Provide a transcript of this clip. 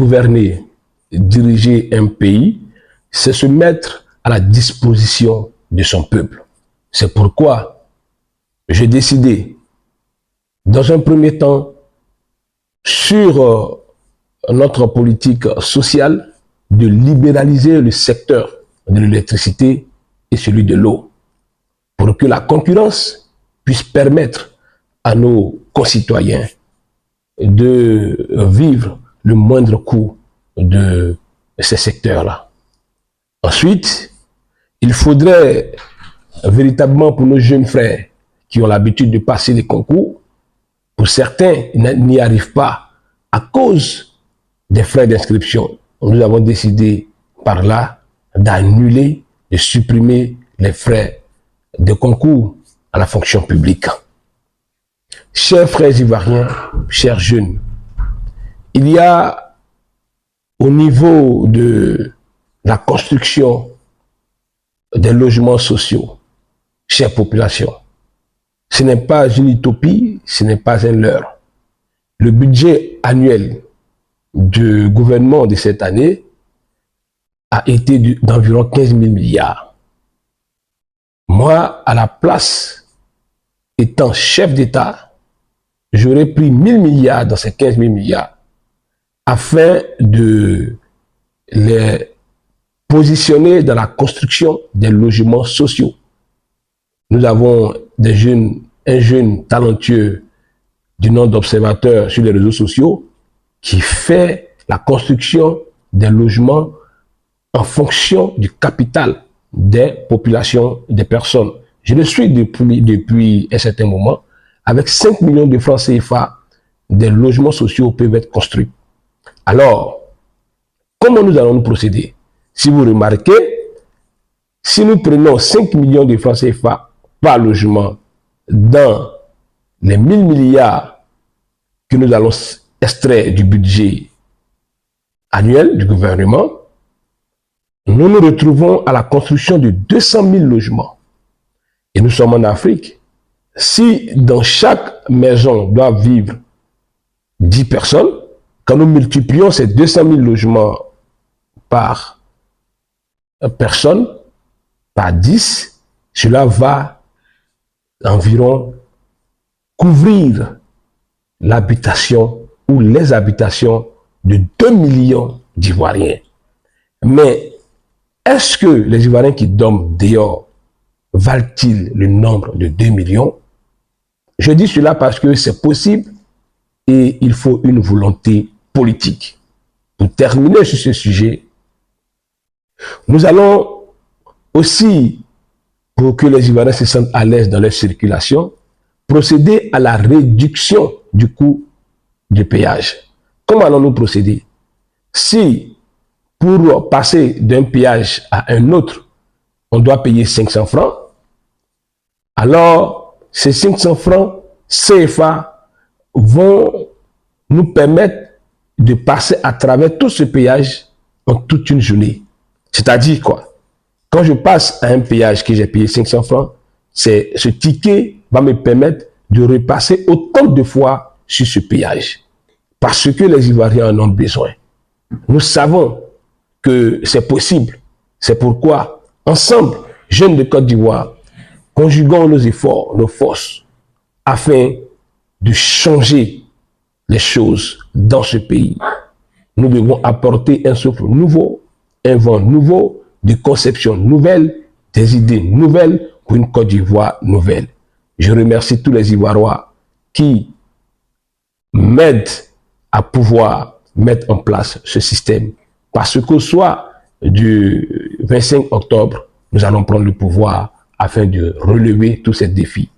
gouverner, diriger un pays, c'est se mettre à la disposition de son peuple. C'est pourquoi j'ai décidé, dans un premier temps, sur notre politique sociale, de libéraliser le secteur de l'électricité et celui de l'eau, pour que la concurrence puisse permettre à nos concitoyens de vivre le moindre coût de ces secteurs-là. Ensuite, il faudrait véritablement pour nos jeunes frères qui ont l'habitude de passer les concours, pour certains n'y arrivent pas à cause des frais d'inscription. Nous avons décidé par là d'annuler, de supprimer les frais de concours à la fonction publique. Chers frères ivoiriens, chers jeunes, il y a au niveau de la construction des logements sociaux, chère population, ce n'est pas une utopie, ce n'est pas un leurre. Le budget annuel du gouvernement de cette année a été d'environ 15 000 milliards. Moi, à la place, étant chef d'État, j'aurais pris 1000 milliards dans ces 15 000 milliards afin de les positionner dans la construction des logements sociaux. Nous avons un jeune talentueux du nom d'observateur sur les réseaux sociaux qui fait la construction des logements en fonction du capital des populations, des personnes. Je le suis depuis un certain moment. Avec 5 millions de francs CFA, des logements sociaux peuvent être construits. Alors, comment nous allons nous procéder? Si vous remarquez, si nous prenons 5 millions de francs CFA par logement dans les 1000 milliards que nous allons extraire du budget annuel du gouvernement, nous nous retrouvons à la construction de 200 000 logements. Et nous sommes en Afrique. Si dans chaque maison doivent vivre 10 personnes, quand nous multiplions ces 200 000 logements par personne, par 10, cela va environ couvrir l'habitation ou les habitations de 2 millions d'Ivoiriens. Mais est-ce que les Ivoiriens qui dorment dehors valent-ils le nombre de 2 millions? Je dis cela parce que c'est possible et il faut une volonté politique. Pour terminer sur ce sujet, nous allons aussi, pour que les Ivoiriens se sentent à l'aise dans leur circulation, procéder à la réduction du coût du péage. Comment allons-nous procéder? Si, pour passer d'un péage à un autre, on doit payer 500 francs, alors ces 500 francs CFA vont nous permettre de passer à travers tout ce péage en toute une journée. C'est-à-dire quoi? Quand je passe à un péage que j'ai payé 500 francs, ce ticket va me permettre de repasser autant de fois sur ce péage. Parce que les Ivoiriens en ont besoin. Nous savons que c'est possible. C'est pourquoi, ensemble, jeunes de Côte d'Ivoire, conjuguons nos efforts, nos forces, afin de changer les choses dans ce pays. Nous devons apporter un souffle nouveau, un vent nouveau, des conceptions nouvelles, des idées nouvelles pour une Côte d'Ivoire nouvelle. Je remercie tous les Ivoiriens qui m'aident à pouvoir mettre en place ce système. Parce qu'au soir du 25 octobre, nous allons prendre le pouvoir afin de relever tous ces défis.